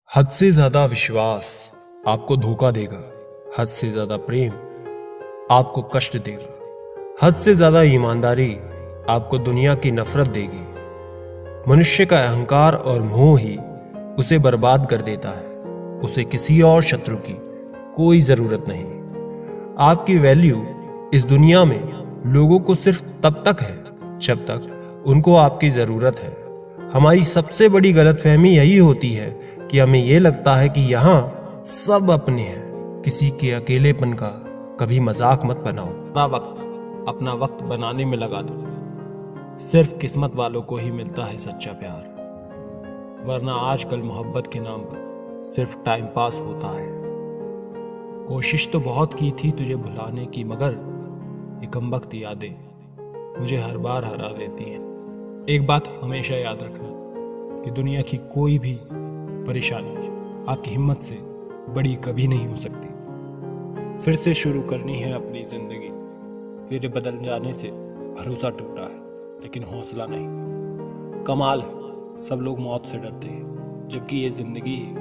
हद से ज्यादा विश्वास आपको धोखा देगा। हद से ज्यादा प्रेम आपको कष्ट देगा। हद से ज्यादा ईमानदारी आपको दुनिया की नफरत देगी। मनुष्य का अहंकार और मोह ही उसे बर्बाद कर देता है। उसे किसी और शत्रु की कोई जरूरत नहीं। आपकी वैल्यू इस दुनिया में लोगों को सिर्फ तब तक है जब तक उनको आपकी जरूरत है। हमारी सबसे बड़ी गलतफहमी यही होती है कि हमें यह लगता है कि यहाँ सब अपने हैं। किसी के अकेलेपन का कभी मजाक मत बनाओ। अपना वक्त बनाने में लगा दो। सिर्फ किस्मत वालों को ही मिलता है सच्चा प्यार, वरना आजकल मोहब्बत के नाम पर सिर्फ टाइम पास होता है। कोशिश तो बहुत की थी तुझे भुलाने की, मगर ये कमबख्त यादें मुझे हर बार हरा देती हैं। एक बात हमेशा याद रखना कि दुनिया की कोई भी परेशानी आपकी हिम्मत से बड़ी कभी नहीं हो सकती। फिर से शुरू करनी है अपनी जिंदगी। तेरे बदल जाने से भरोसा टूटा है लेकिन हौसला नहीं। कमाल है, सब लोग मौत से डरते हैं, जबकि ये जिंदगी ही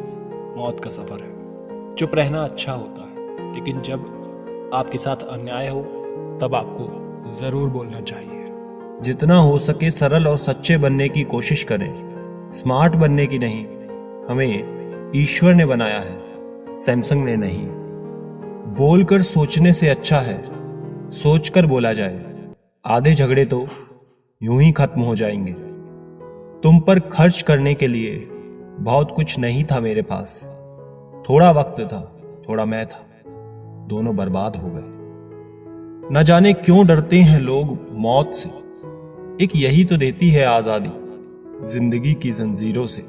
मौत का सफर है। चुप रहना अच्छा होता है, लेकिन जब आपके साथ अन्याय हो तब आपको जरूर बोलना चाहिए। जितना हो सके सरल और सच्चे बनने की कोशिश करें, स्मार्ट बनने की नहीं। हमें ईश्वर ने बनाया है, सैमसंग ने नहीं। बोलकर सोचने से अच्छा है सोचकर बोला जाए। आधे झगड़े तो यूं ही खत्म हो जाएंगे। तुम पर खर्च करने के लिए बहुत कुछ नहीं था मेरे पास। थोड़ा वक्त था, थोड़ा मैं था, दोनों बर्बाद हो गए। न जाने क्यों डरते हैं लोग मौत से। एक यही तो देती है आजादी जिंदगी की जंजीरों से।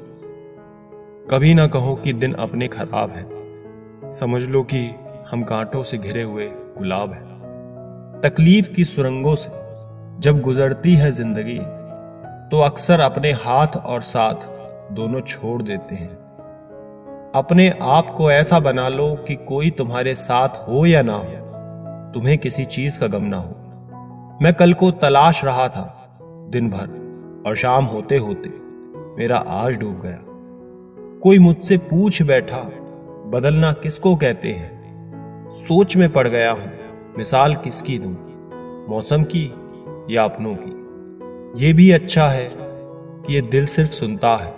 कभी ना कहो कि दिन अपने खराब है, समझ लो कि हम कांटों से घिरे हुए गुलाब है। तकलीफ की सुरंगों से जब गुजरती है जिंदगी, तो अक्सर अपने हाथ और साथ दोनों छोड़ देते हैं। अपने आप को ऐसा बना लो कि कोई तुम्हारे साथ हो या ना हो, तुम्हें किसी चीज का गम ना हो। मैं कल को तलाश रहा था दिन भर, और शाम होते होते मेरा आज डूब गया। कोई मुझसे पूछ बैठा, बदलना किसको कहते हैं। सोच में पड़ गया हूं, मिसाल किसकी दूं, मौसम की या अपनों की। ये भी अच्छा है कि ये दिल सिर्फ सुनता है।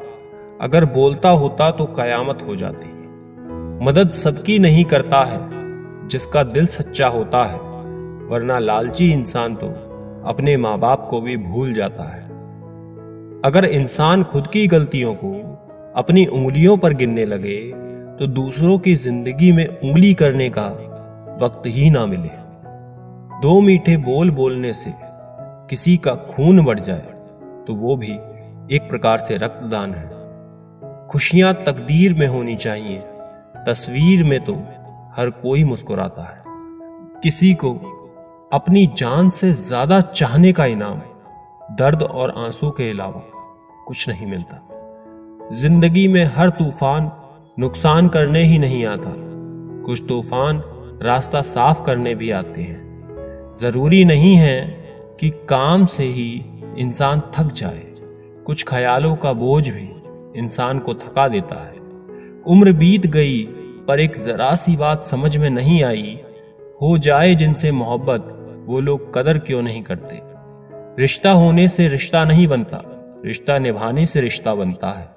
अगर बोलता होता तो कयामत हो जाती। मदद सबकी नहीं करता है जिसका दिल सच्चा होता है, वरना लालची इंसान तो अपने माँ बाप को भी भूल जाता है। अगर इंसान खुद की गलतियों को अपनी उंगलियों पर गिनने लगे तो दूसरों की जिंदगी में उंगली करने का वक्त ही ना मिले। दो मीठे बोल बोलने से किसी का खून बढ़ जाए तो वो भी एक प्रकार से रक्तदान है। खुशियां तकदीर में होनी चाहिए, तस्वीर में तो हर कोई मुस्कुराता है। किसी को अपनी जान से ज्यादा चाहने का इनाम दर्द और आंसू के अलावा कुछ नहीं मिलता। जिंदगी में हर तूफान नुकसान करने ही नहीं आता, कुछ तूफान रास्ता साफ करने भी आते हैं। जरूरी नहीं है कि काम से ही इंसान थक जाए, कुछ ख्यालों का बोझ भी इंसान को थका देता है। उम्र बीत गई पर एक जरा सी बात समझ में नहीं आई, हो जाए जिनसे मोहब्बत वो लोग कदर क्यों नहीं करते। रिश्ता होने से रिश्ता नहीं बनता, रिश्ता निभाने से रिश्ता बनता है।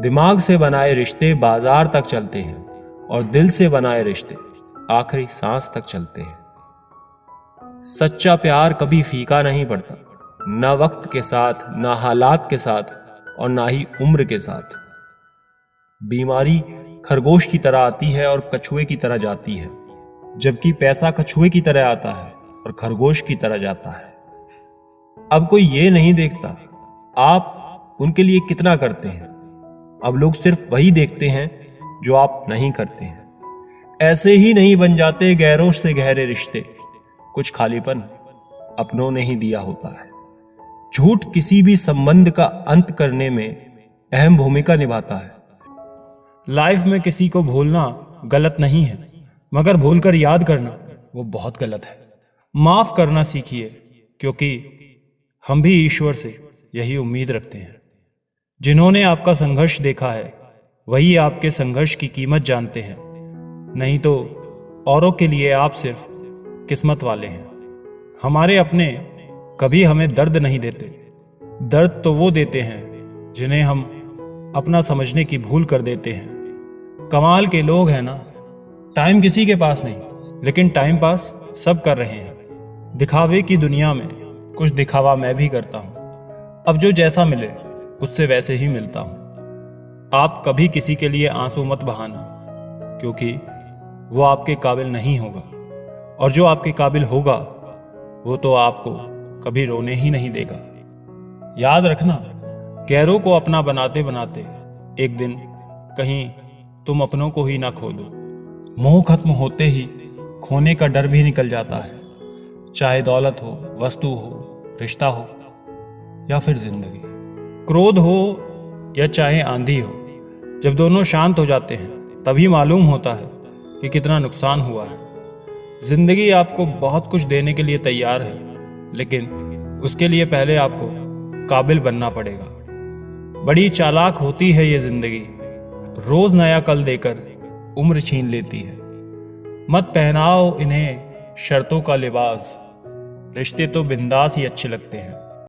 दिमाग से बनाए रिश्ते बाजार तक चलते हैं, और दिल से बनाए रिश्ते आखिरी सांस तक चलते हैं। सच्चा प्यार कभी फीका नहीं पड़ता, ना वक्त के साथ, ना हालात के साथ, और ना ही उम्र के साथ। बीमारी खरगोश की तरह आती है और कछुए की तरह जाती है, जबकि पैसा कछुए की तरह आता है और खरगोश की तरह जाता है। अब कोई ये नहीं देखता आप उनके लिए कितना करते हैं। अब लोग सिर्फ वही देखते हैं जो आप नहीं करते हैं। ऐसे ही नहीं बन जाते गैरों से गहरे रिश्ते, कुछ खालीपन अपनों ने ही दिया होता है। झूठ किसी भी संबंध का अंत करने में अहम भूमिका निभाता है। लाइफ में किसी को भूलना गलत नहीं है, मगर भूलकर याद करना वो बहुत गलत है। माफ करना सीखिए, क्योंकि हम भी ईश्वर से यही उम्मीद रखते हैं। जिन्होंने आपका संघर्ष देखा है वही आपके संघर्ष की कीमत जानते हैं। नहीं तो औरों के लिए आप सिर्फ किस्मत वाले हैं। हमारे अपने कभी हमें दर्द नहीं देते। दर्द तो वो देते हैं जिन्हें हम अपना समझने की भूल कर देते हैं। कमाल के लोग हैं ना। टाइम किसी के पास नहीं, लेकिन टाइम पास सब कर रहे हैं। दिखावे की दुनिया में कुछ दिखावा मैं भी करता हूँ। अब जो जैसा मिले उससे वैसे ही मिलता हूँ। आप कभी किसी के लिए आंसू मत बहाना, क्योंकि वो आपके काबिल नहीं होगा, और जो आपके काबिल होगा वो तो आपको कभी रोने ही नहीं देगा। याद रखना, गैरों को अपना बनाते बनाते एक दिन कहीं तुम अपनों को ही ना खो दो। मोह खत्म होते ही खोने का डर भी निकल जाता है, चाहे दौलत हो, वस्तु हो, रिश्ता हो या फिर जिंदगी। क्रोध हो या चाहे आंधी हो, जब दोनों शांत हो जाते हैं तभी मालूम होता है कि कितना नुकसान हुआ है। जिंदगी आपको बहुत कुछ देने के लिए तैयार है, लेकिन उसके लिए पहले आपको काबिल बनना पड़ेगा। बड़ी चालाक होती है ये जिंदगी, रोज नया कल देकर उम्र छीन लेती है। मत पहनाओ इन्हें शर्तों का लिबास, रिश्ते तो बिंदास ही अच्छे लगते हैं।